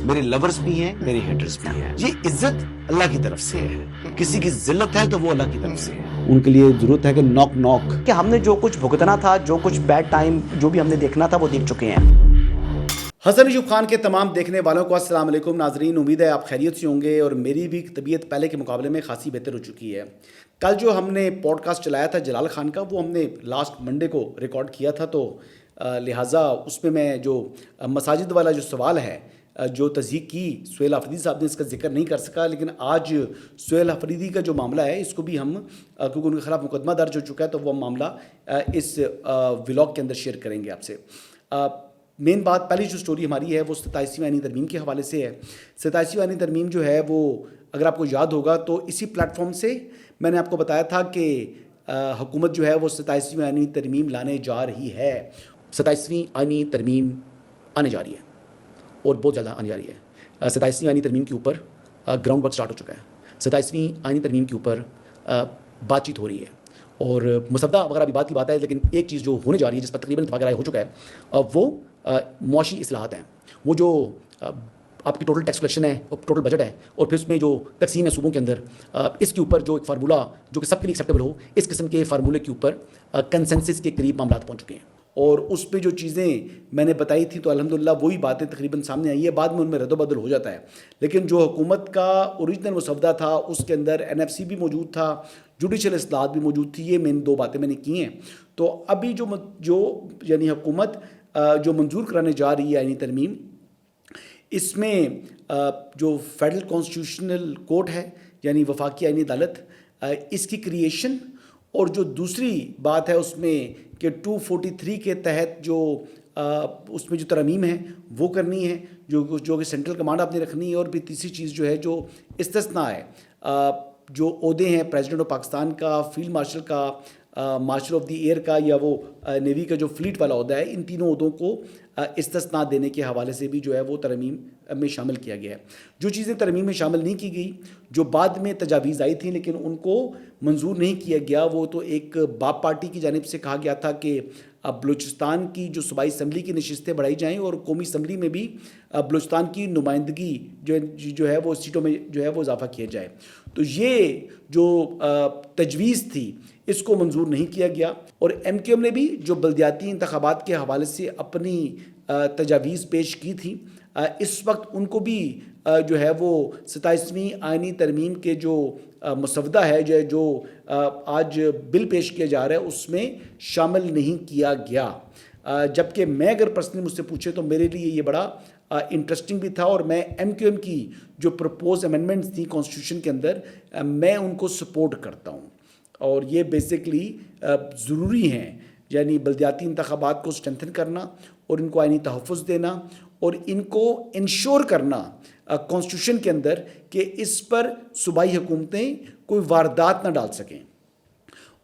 میرے لورز بھی ہیں، میرے ہیٹرز بھی ہیں. یہ عزت اللہ کی طرف سے ہے. کسی کی ذلت ہے تو وہ اللہ کی طرف سے ہے. ان کے لیے ضرورت ہے کہ نوک نوک کہ ہم نے جو کچھ بھگتنا تھا، جو کچھ بیڈ ٹائم جو بھی ہم نے دیکھنا تھا وہ دیکھ چکے ہیں. حسن ایوب خان کے تمام دیکھنے والوں کو السلام علیکم ناظرین. امید ہے آپ خیریت سے ہوں گے اور میری بھی طبیعت پہلے کے مقابلے میں خاصی بہتر ہو چکی ہے. کل جو ہم نے پوڈ کاسٹ چلایا تھا جلال خان کا، وہ ہم نے لاسٹ منڈے کو ریکارڈ کیا تھا، تو لہٰذا اس میں جو مساجد والا جو سوال ہے جو تصدیق کی سہیل آفریدی صاحب نے، اس کا ذکر نہیں کر سکا. لیکن آج سہیل آفریدی کا جو معاملہ ہے اس کو بھی ہم، کیونکہ ان کے خلاف مقدمہ درج ہو چکا ہے، تو وہ معاملہ اس ولاگ کے اندر شیئر کریں گے آپ سے. مین بات، پہلی جو سٹوری ہماری ہے وہ 27ویں آئینی ترمیم کے حوالے سے ہے. 27ویں آئینی ترمیم جو ہے وہ، اگر آپ کو یاد ہوگا تو اسی پلیٹ فارم سے میں نے آپ کو بتایا تھا کہ حکومت جو ہے وہ 27ویں آئینی ترمیم لانے جا رہی ہے. 27ویں آئینی ترمیم آنے جا رہی ہے اور بہت زیادہ آنے جا رہی ہے. 27ویں آئینی ترمیم کے اوپر گراؤنڈ ورک سٹارٹ ہو چکا ہے. 27ویں آئینی ترمیم کے اوپر بات چیت ہو رہی ہے اور مسودہ وغیرہ بھی بات کی بات ہے. لیکن ایک چیز جو ہونے جا رہی ہے، جس پر تقریباً اتفاق رائے ہو چکا ہے، وہ معاشی اصلاحات ہیں. وہ جو آپ کی ٹوٹل ٹیکس کلیکشن ہے، ٹوٹل بجٹ ہے، اور پھر اس میں جو تقسیم ہے صوبوں کے اندر، اس کے اوپر جو ایک فارمولہ جو کہ سب کے لیے ایکسیپٹیبل ہو، اس قسم کے فارمولے کے اوپر کنسنسس کے قریب معاملات پہنچ چکے ہیں. اور اس پہ جو چیزیں میں نے بتائی تھی تو الحمدللہ وہی باتیں تقریباً سامنے آئی ہے. بعد میں ان میں رد و بدل ہو جاتا ہے، لیکن جو حکومت کا اوریجنل مسودہ تھا اس کے اندر NFC بھی موجود تھا، جوڈیشل اصلاحات بھی موجود تھی. یہ دو باتیں میں نے کی ہیں. تو ابھی جو یعنی حکومت جو منظور کرانے جا رہی ہے آئینی ترمیم، اس میں جو فیڈرل کانسٹیٹیوشنل کورٹ ہے، یعنی وفاقی آئینی عدالت، اس کی کریشن، اور جو دوسری بات ہے اس میں کہ 243 کے تحت جو اس میں جو ترمیم ہے وہ کرنی ہے، جو کہ سینٹرل کمانڈ آپ نے رکھنی ہے. اور پھر تیسری چیز جو ہے جو استثناء ہے، جو عہدے ہیں پریزیڈنٹ آف پاکستان کا، فیلڈ مارشل کا، مارشل آف دی ایئر کا، یا وہ نیوی کا جو فلیٹ والا عہدہ ہے، ان تینوں عہدوں کو استثناء دینے کے حوالے سے بھی جو ہے وہ ترمیم میں شامل کیا گیا ہے. جو چیزیں ترمیم میں شامل نہیں کی گئی، جو بعد میں تجاویز آئی تھیں لیکن ان کو منظور نہیں کیا گیا، وہ تو ایک باپ پارٹی کی جانب سے کہا گیا تھا کہ بلوچستان کی جو صوبائی اسمبلی کی نشستیں بڑھائی جائیں اور قومی اسمبلی میں بھی بلوچستان کی نمائندگی جو ہے وہ سیٹوں میں جو ہے وہ اضافہ کیا جائے. تو یہ جو تجویز تھی اس کو منظور نہیں کیا گیا. اور MQM نے بھی جو بلدیاتی انتخابات کے حوالے سے اپنی تجاویز پیش کی تھی، اس وقت ان کو بھی جو ہے وہ 27ویں آئینی ترمیم کے جو مسودہ ہے جو آج بل پیش کیا جا رہا ہے اس میں شامل نہیں کیا گیا. جبکہ میں اگر پرسنلی مجھ سے پوچھے تو میرے لیے یہ بڑا انٹرسٹنگ بھی تھا، اور میں MQM کی جو پرپوز امینڈمنٹس تھیں کانسٹیٹیوشن کے اندر، میں ان کو سپورٹ کرتا ہوں. اور یہ بیسکلی ضروری ہیں، یعنی بلدیاتی انتخابات کو اسٹرینتھن کرنا اور ان کو آئینی تحفظ دینا اور ان کو انشور کرنا کانسٹیٹیوشن کے اندر کہ اس پر صوبائی حکومتیں کوئی واردات نہ ڈال سکیں.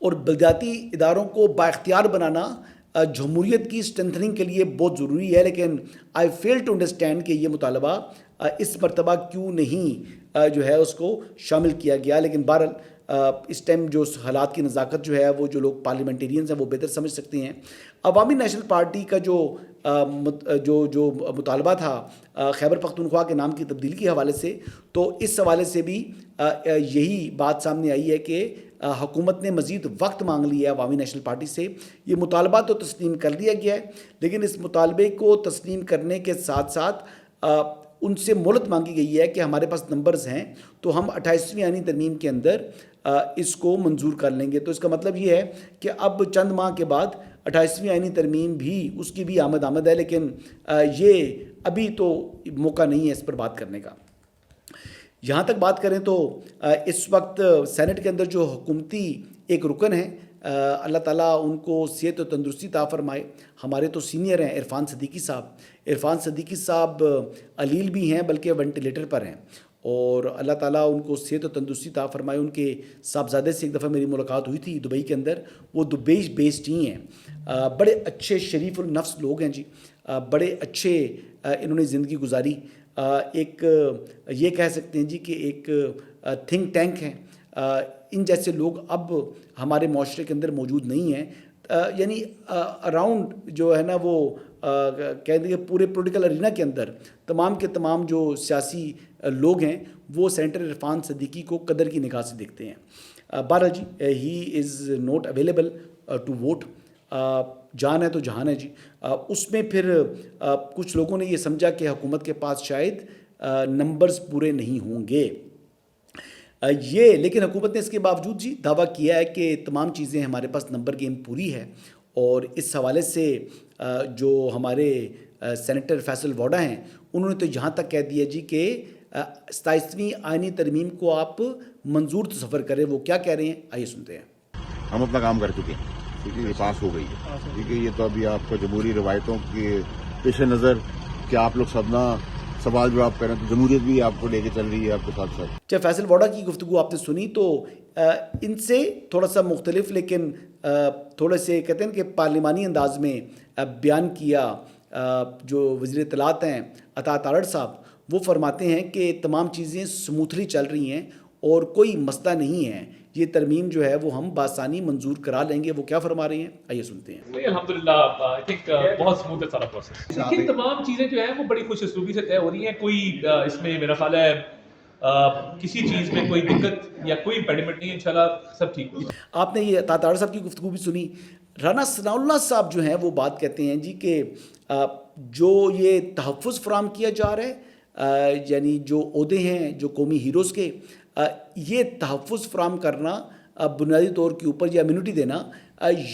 اور بلدیاتی اداروں کو بااختیار بنانا جمہوریت کی اسٹرینتھننگ کے لیے بہت ضروری ہے. لیکن آئی فیل ٹو انڈرسٹینڈ کہ یہ مطالبہ اس مرتبہ کیوں نہیں جو ہے اس کو شامل کیا گیا. لیکن بہرحال اس ٹائم جو حالات کی نزاکت جو ہے وہ جو لوگ پارلیمنٹیرینز ہیں وہ بہتر سمجھ سکتے ہیں. عوامی نیشنل پارٹی کا جو مطالبہ تھا خیبر پختونخوا کے نام کی تبدیلی کے حوالے سے، تو اس حوالے سے بھی یہی بات سامنے آئی ہے کہ حکومت نے مزید وقت مانگ لیا ہے عوامی نیشنل پارٹی سے. یہ مطالبہ تو تسلیم کر لیا گیا ہے، لیکن اس مطالبے کو تسلیم کرنے کے ساتھ ساتھ ان سے مہلت مانگی گئی ہے کہ ہمارے پاس نمبرز ہیں تو ہم 28ویں آئینی ترمیم کے اندر اس کو منظور کر لیں گے. تو اس کا مطلب یہ ہے کہ اب چند ماہ کے بعد 28ویں آئینی ترمیم بھی، اس کی بھی آمد ہے، لیکن یہ ابھی تو موقع نہیں ہے اس پر بات کرنے کا. یہاں تک بات کریں تو اس وقت سینٹ کے اندر جو حکومتی ایک رکن ہے، اللہ تعالیٰ ان کو صحت و تندرستی عطا فرمائے. ہمارے تو سینئر ہیں عرفان صدیقی صاحب علیل بھی ہیں بلکہ وینٹیلیٹر پر ہیں، اور اللہ تعالیٰ ان کو صحت و تندرستی عطا فرمائے. ان کے صاحبزادے سے ایک دفعہ میری ملاقات ہوئی تھی دبئی کے اندر. وہ دبئی بیسڈ ہی ہیں، بڑے اچھے شریف النفس لوگ ہیں جی، بڑے اچھے انہوں نے زندگی گزاری. ایک یہ کہہ سکتے ہیں جی کہ ایک تھنک ٹینک ہیں. ان جیسے لوگ اب ہمارے معاشرے کے اندر موجود نہیں ہیں. یعنی اراؤنڈ جو ہے نا وہ کہہ دیں کہ پورے پولیٹیکل ارینا کے اندر تمام کے تمام جو سیاسی لوگ ہیں وہ سینیٹر عرفان صدیقی کو قدر کی نگاہ سے دیکھتے ہیں. بہرحال جی he is not available to vote. جان ہے تو جہان ہے جی. اس میں پھر کچھ لوگوں نے یہ سمجھا کہ حکومت کے پاس شاید نمبرز پورے نہیں ہوں گے یہ، لیکن حکومت نے اس کے باوجود جی دعویٰ کیا ہے کہ تمام چیزیں ہمارے پاس نمبر گیم پوری ہے. اور اس حوالے سے جو ہمارے سینیٹر فیصل ووڈا ہیں انہوں نے تو یہاں تک کہہ دیا جی کہ 27ویں آئینی ترمیم کو آپ منظور تصور کریں. وہ کیا کہہ رہے ہیں آئیے سنتے ہیں. ہم اپنا کام کر چکے ہیں کیونکہ یہ پاس ہو گئی ہے. ٹھیک ہے، یہ تو ابھی آپ کو جمہوری روایتوں کے پیش نظر کہ آپ لوگ سب نہ سوال جواب کریں تو جمہوریت بھی آپ کو لے کے چل رہی ہے آپ کے ساتھ ساتھ. جب فیصل ووڈا کی گفتگو آپ نے سنی تو ان سے تھوڑا سا مختلف لیکن تھوڑے سے کہتے ہیں کہ پارلیمانی انداز میں بیان کیا جو وزیر اطلاعات ہیں عطا تارڑ صاحب. وہ فرماتے ہیں کہ تمام چیزیں سموتھلی چل رہی ہیں اور کوئی مسئلہ نہیں ہے، یہ ترمیم جو ہے وہ ہم بآسانی منظور کرا لیں گے. وہ کیا فرما رہے ہیں آئیے سنتے ہیں. الحمدللہ آئی تھنک بہت اسموتھ ہے سارا پروسیس. لیکن تمام چیزیں جو ہیں وہ بڑی خوش اسلوبی سے طے ہو رہی ہیں. کوئی اس میں میرا خیال ہے کسی چیز میں کوئی دقت یا کوئی امپیڈمنٹ نہیں ہے. انشاءاللہ سب ٹھیک ہوگا. آپ نے یہ عطا تارڑ صاحب کی گفتگو بھی سنی. رانا ثناء اللہ صاحب جو ہیں وہ بات کہتے ہیں جی کہ جو یہ تحفظ فراہم کیا جا رہا ہے یعنی جو عہدے ہیں جو قومی ہیروز کے، یہ تحفظ فراہم کرنا بنیادی طور کے اوپر یا امیونٹی دینا،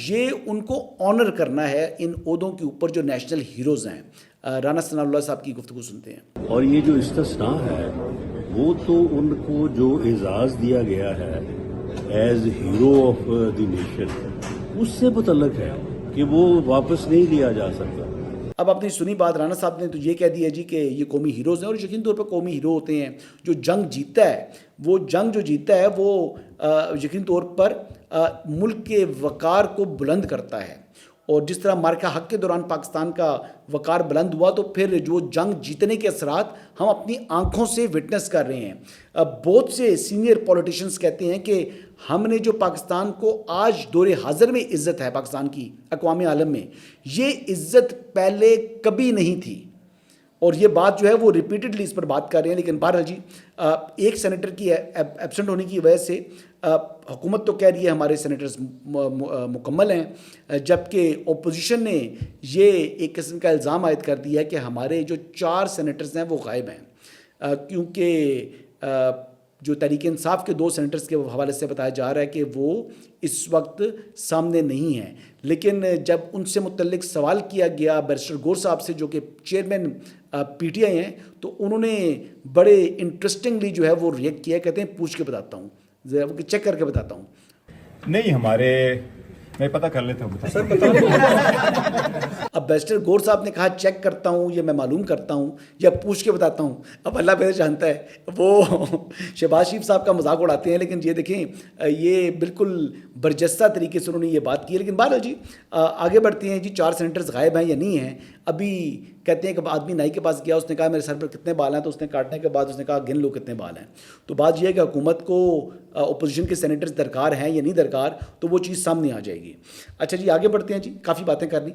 یہ ان کو آنر کرنا ہے ان عہدوں کے اوپر جو نیشنل ہیروز ہیں. رانا ثناء اللہ صاحب کی گفتگو سنتے ہیں. اور یہ جو استثناء ہے وہ تو ان کو جو اعزاز دیا گیا ہے as hero of the nation اس سے متعلق ہے کہ وہ واپس نہیں لیا جا سکتا. اب اپنی سنی بات رانا صاحب نے تو یہ کہہ دیا جی کہ یہ قومی ہیروز ہیں اور یقین طور پہ قومی ہیرو ہوتے ہیں. جو جنگ جیتتا ہے وہ جنگ جو جیتتا ہے وہ یقین طور پر ملک کے وقار کو بلند کرتا ہے. اور جس طرح مارکہ حق کے دوران پاکستان کا وقار بلند ہوا تو پھر جو جنگ جیتنے کے اثرات ہم اپنی آنکھوں سے وٹنس کر رہے ہیں. بہت سے سینئر پولیٹیشنز کہتے ہیں کہ ہم نے جو پاکستان کو آج دور حاضر میں عزت ہے پاکستان کی اقوام عالم میں، یہ عزت پہلے کبھی نہیں تھی. اور یہ بات جو ہے وہ ریپیٹڈلی اس پر بات کر رہے ہیں. لیکن بہرحال جی ایک سینیٹر کی ایبسنٹ ہونے کی وجہ سے حکومت تو کہہ رہی ہے ہمارے سینیٹرز مکمل ہیں، جبکہ اپوزیشن نے یہ ایک قسم کا الزام عائد کر دیا ہے کہ ہمارے جو 4 سینیٹرز ہیں وہ غائب ہیں. کیونکہ جو تحریک انصاف کے 2 سینیٹرز کے حوالے سے بتایا جا رہا ہے کہ وہ اس وقت سامنے نہیں ہیں. لیکن جب ان سے متعلق سوال کیا گیا بیرسٹر گور صاحب سے جو کہ چیئرمین پی ٹی آئی ہیں، تو انہوں نے بڑے انٹرسٹنگلی جو ہے وہ ریئیکٹ کیا. کہتے ہیں پوچھ کے بتاتا ہوں، ذرا چیک کر کے بتاتا ہوں. نہیں ہمارے میں پتہ کر لیتا ہوں سر. اب بیرسٹر گور صاحب نے کہا چیک کرتا ہوں یا میں معلوم کرتا ہوں یا پوچھ کے بتاتا ہوں. اب اللہ بہتر جانتا ہے. وہ شہباز شریف صاحب کا مذاق اڑاتے ہیں لیکن یہ دیکھیں یہ بالکل برجستہ طریقے سے انہوں نے یہ بات کی ہے. لیکن بہرحال جی آگے بڑھتے ہیں. جی 4 سینیٹرز غائب ہیں یا نہیں ہیں. ابھی کہتے ہیں کہ آدمی نائی کے پاس گیا، اس نے کہا میرے سر پر کتنے بال ہیں، تو اس نے کاٹنے کے بعد اس نے کہا گن لو کتنے بال ہیں. تو بات یہ ہے کہ حکومت کو اپوزیشن کے سینیٹرز درکار ہیں یا نہیں درکار، تو وہ چیز سامنے آ جائے گی. اچھا جی آگے بڑھتے ہیں. جی کافی باتیں کرنی.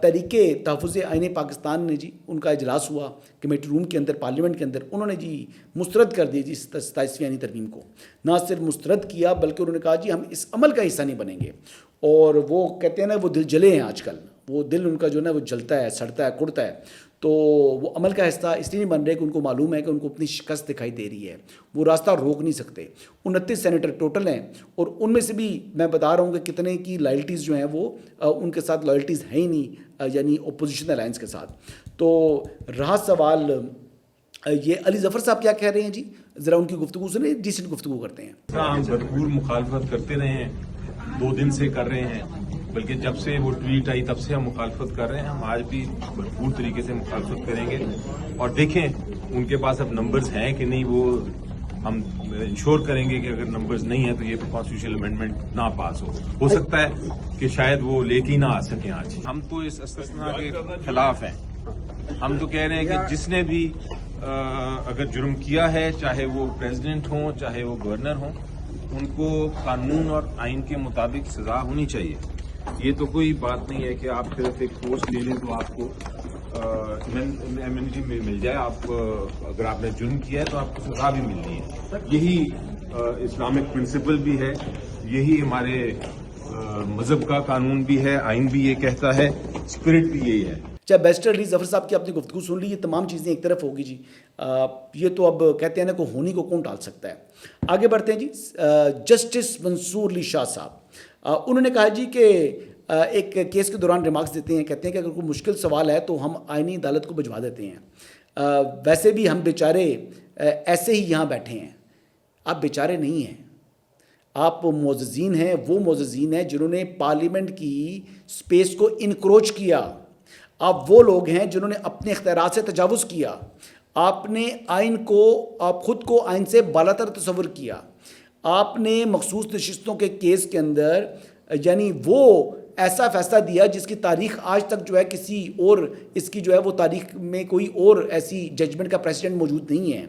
تحریک تحفظ آئین پاکستان نے جی ان کا اجلاس ہوا کمیٹی روم کے اندر پارلیمنٹ کے اندر. انہوں نے جی مسترد کر دی جی 27ویں آئینی ترمیم کو. نہ صرف مسترد کیا بلکہ انہوں نے کہا جی ہم اس عمل کا حصہ نہیں بنیں گے. اور وہ کہتے ہیں نا وہ دل جلے ہیں آج کل، وہ دل ان کا جو ہے نا وہ جلتا ہے، سڑتا ہے، کڑتا ہے. تو وہ عمل کا حصہ اس لیے نہیں بن رہے کہ ان کو معلوم ہے کہ ان کو اپنی شکست دکھائی دے رہی ہے، وہ راستہ روک نہیں سکتے. 29 سینیٹر ٹوٹل ہیں اور ان میں سے بھی میں بتا رہا ہوں کہ کتنے کی لائلٹیز جو ہیں وہ ان کے ساتھ لائلٹیز ہیں ہی نہیں، یعنی اپوزیشن الائنس کے ساتھ. تو رہا سوال یہ علی ظفر صاحب کیا کہہ رہے ہیں جی، ذرا ان کی گفتگو سے ڈیسنٹ گفتگو کرتے ہیں. ہم بھرپور مخالفت کرتے رہے ہیں، 2 دن سے کر رہے ہیں، بلکہ جب سے وہ ٹویٹ آئی تب سے ہم مخالفت کر رہے ہیں. ہم آج بھی بھرپور طریقے سے مخالفت کریں گے اور دیکھیں ان کے پاس اب نمبرز ہیں کہ نہیں. وہ ہم انشور کریں گے کہ اگر نمبرز نہیں ہیں تو یہ کانسٹیٹیوشنل امینڈمنٹ نہ پاس ہو سکتا ہے کہ شاید وہ لے کے ہی نہ آ سکیں. آج ہم تو اس استثناء کے خلاف ہیں. ہم تو کہہ رہے ہیں کہ جس نے بھی اگر جرم کیا ہے، چاہے وہ پریزیڈنٹ ہوں چاہے وہ گورنر ہوں، ان کو قانون اور آئین کے مطابق سزا ہونی چاہیے. یہ تو کوئی بات نہیں ہے کہ آپ صرف ایک پوسٹ لے لیں تو آپ کو ایمنیٹی مل جائے. آپ اگر آپ نے جرم کیا ہے تو آپ کو سزا بھی ملنی ہے. یہی اسلامک پرنسپل بھی ہے, یہی ہمارے مذہب کا قانون بھی ہے, آئین بھی یہ کہتا ہے, اسپرٹ بھی یہی ہے. چاہے بیرسٹر علی ظفر صاحب کی آپ نے گفتگو سن لی, یہ تمام چیزیں ایک طرف ہوگی جی. یہ تو اب کہتے ہیں نا کہ ہونی کو کون ٹال سکتا ہے. آگے بڑھتے ہیں جی. جسٹس منصور علی شاہ صاحب انہوں نے کہا جی کہ ایک کیس کے دوران ریمارکس دیتے ہیں, کہتے ہیں کہ اگر کوئی مشکل سوال ہے تو ہم آئینی عدالت کو بھجوا دیتے ہیں. ویسے بھی ہم بیچارے ایسے ہی یہاں بیٹھے ہیں. آپ بیچارے نہیں ہیں, آپ معززین ہیں. وہ معززین ہیں جنہوں نے پارلیمنٹ کی سپیس کو انکروچ کیا. آپ وہ لوگ ہیں جنہوں نے اپنے اختیارات سے تجاوز کیا. آپ نے آئین کو, آپ خود کو آئین سے بالاتر تصور کیا. آپ نے مخصوص نشستوں کے کیس کے اندر یعنی وہ ایسا فیصلہ دیا جس کی تاریخ آج تک جو ہے کسی اور اس کی جو ہے وہ تاریخ میں کوئی اور ایسی ججمنٹ کا پریسیڈنٹ موجود نہیں ہے.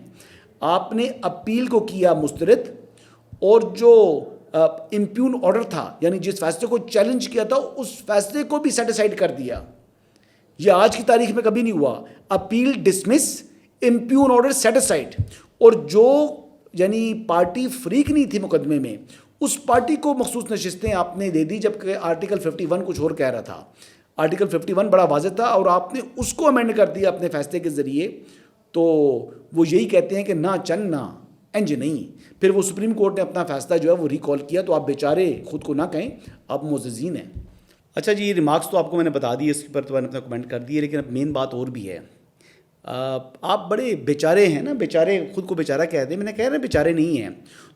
آپ نے اپیل کو کیا مسترد, اور جو امپیون آرڈر تھا یعنی جس فیصلے کو چیلنج کیا تھا اس فیصلے کو بھی سیٹ اسائیڈ کر دیا. یہ آج کی تاریخ میں کبھی نہیں ہوا. Appeal dismiss, impugned order set aside. اور جو یعنی پارٹی فریق نہیں تھی مقدمے میں, اس پارٹی کو مخصوص نشستیں آپ نے دے دی, جبکہ آرٹیکل 51 کچھ اور کہہ رہا تھا. آرٹیکل 51 بڑا واضح تھا اور آپ نے اس کو امینڈ کر دیا اپنے فیصلے کے ذریعے. تو وہ یہی کہتے ہیں کہ نہ چن نہ انج نہیں. پھر وہ سپریم کورٹ نے اپنا فیصلہ جو ہے وہ ریکال کیا. تو آپ بیچارے خود کو نہ کہیں, آپ معززین ہیں. اچھا جی, ریمارکس تو آپ کو میں نے بتا دی, اس پر تو میں نے اپنا کمنٹ کر دی ہے, لیکن اب مین بات اور بھی ہے. آپ بڑے بیچارے ہیں نا, بیچارے خود کو بیچارہ کہتے ہیں. میں نے کہہ رہا بیچارے نہیں ہیں.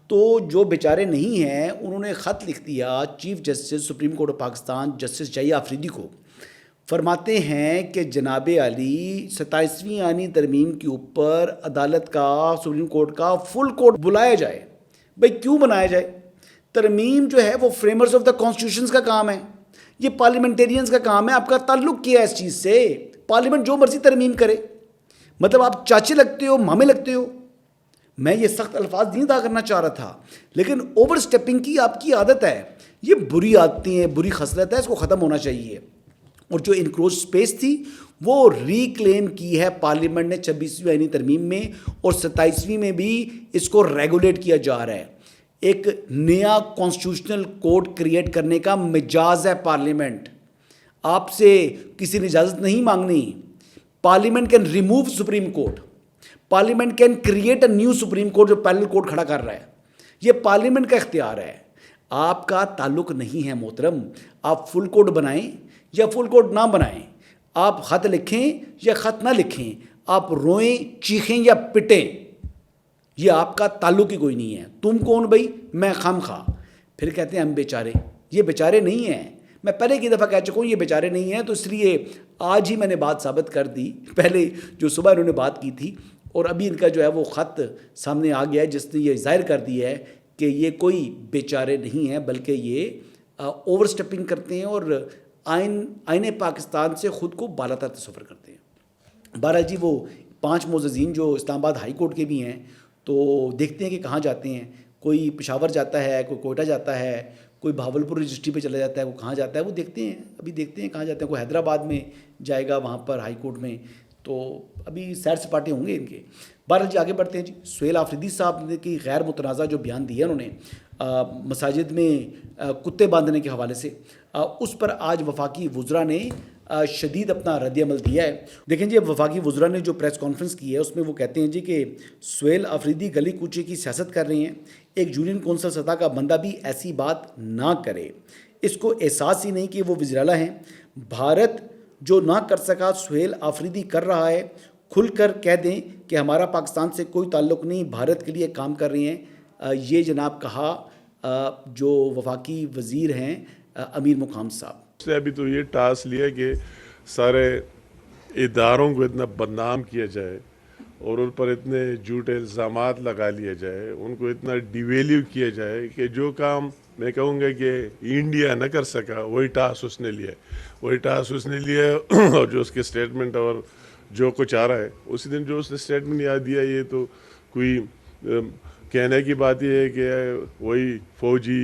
تو جو بیچارے نہیں ہیں انہوں نے خط لکھ دیا chief justice supreme court of Pakistan justice Yahya Afridi کو. فرماتے ہیں کہ جناب علی 27ویں آئینی ترمیم کے اوپر عدالت کا, سپریم کورٹ کا فل کورٹ بلایا جائے. بھئی کیوں بنایا جائے؟ ترمیم جو ہے وہ فریمرز آف دا کانسٹیٹیوشنز کا کام ہے, یہ پارلیمنٹیرینز کا کام ہے. آپ کا تعلق کیا ہے اس چیز سے؟ پارلیمنٹ جو مرضی ترمیم کرے. مطلب آپ چاچے لگتے ہو, مامے لگتے ہو. میں یہ سخت الفاظ نہیں ادا کرنا چاہ رہا تھا, لیکن اوور سٹیپنگ کی آپ کی عادت ہے. یہ بری عادتیں ہیں, بری خصلت ہے, اس کو ختم ہونا چاہیے. اور جو انکروچ سپیس تھی وہ ریکلیم کی ہے پارلیمنٹ نے 26ویں آئینی ترمیم میں, اور 27ویں میں بھی اس کو ریگولیٹ کیا جا رہا ہے. ایک نیا کانسٹیٹیوشنل کوڈ کریٹ کرنے کا مجاز ہے پارلیمنٹ. آپ سے کسی نے اجازت نہیں مانگنی. Parliament can remove supreme court, parliament can create a new supreme court جو پیرلل کورٹ کھڑا کر رہا ہے. یہ پارلیمنٹ کا اختیار ہے, آپ کا تعلق نہیں ہے محترم. آپ فل کوڈ بنائیں یا فل کوڈ نہ بنائیں, آپ خط لکھیں یا خط نہ لکھیں, آپ روئیں, چیخیں یا پٹیں, یہ آپ کا تعلق ہی کوئی نہیں ہے. تم کون بھائی؟ میں خام خواہ. پھر کہتے ہیں ہم بیچارے. یہ بیچارے نہیں ہیں. میں پہلے کی دفعہ کہہ چکا ہوں یہ بیچارے نہیں ہیں, تو اس لیے آج ہی میں نے بات ثابت کر دی. پہلے جو صبح انہوں نے بات کی تھی اور ابھی ان کا جو ہے وہ خط سامنے آ گیا ہے جس نے یہ ظاہر کر دیا ہے کہ یہ کوئی بیچارے نہیں ہیں, بلکہ یہ اوور سٹیپنگ کرتے ہیں اور آئین پاکستان سے خود کو بالاتر تصور کرتے ہیں. بہرحال جی, وہ 5 معززین جو اسلام آباد ہائی کورٹ کے بھی ہیں, تو دیکھتے ہیں کہ کہاں جاتے ہیں. کوئی پشاور جاتا ہے, کوئی کوئٹہ جاتا ہے, کوئی بھاولپور رجسٹری پہ چلا جاتا ہے, وہ کہاں جاتا ہے وہ دیکھتے ہیں. ابھی دیکھتے ہیں کہاں جاتے ہیں. کوئی حیدرآباد میں جائے گا وہاں پر ہائی کورٹ میں, تو ابھی سیر سپاٹے ہوں گے ان کے. بہرحال جی آگے بڑھتے ہیں جی. سہیل آفریدی صاحب نے کی غیر متنازع جو بیان دیا انہوں نے مساجد میں کتے باندھنے کے حوالے سے, اس پر آج وفاقی وزراء نے شدید اپنا رد عمل دیا ہے. دیکھیں جی, وفاقی وزراء نے جو پریس کانفرنس کی ہے اس میں وہ کہتے ہیں جی کہ سہیل آفریدی گلی کوچے کی سیاست کر رہے ہیں. ایک یونین کونسل سطح کا بندہ بھی ایسی بات نہ کرے. اس کو احساس ہی نہیں کہ وہ وزیر اعلیٰ ہیں. بھارت جو نہ کر سکا سہیل آفریدی کر رہا ہے. کھل کر کہہ دیں کہ ہمارا پاکستان سے کوئی تعلق نہیں, بھارت کے لیے کام کر رہے ہیں. یہ جناب کہا جو وفاقی وزیر ہیں امیر مقام صاحب. ابھی تو یہ ٹاسک لیا کہ سارے اداروں کو اتنا بدنام کیا جائے اور ان پر اتنے جھوٹے الزامات لگا لیا جائے, ان کو اتنا ڈیویلیو کیا جائے کہ جو کام میں کہوں گا کہ انڈیا نہ کر سکا وہی ٹاسک اس نے لیا. وہی ٹاسک اس نے لیا اور جو اس کے اسٹیٹمنٹ اور جو کچھ آ رہا ہے اسی دن جو اس نے اسٹیٹمنٹ یاد دیا, یہ تو کوئی کہنے کی بات یہ ہے کہ وہی فوجی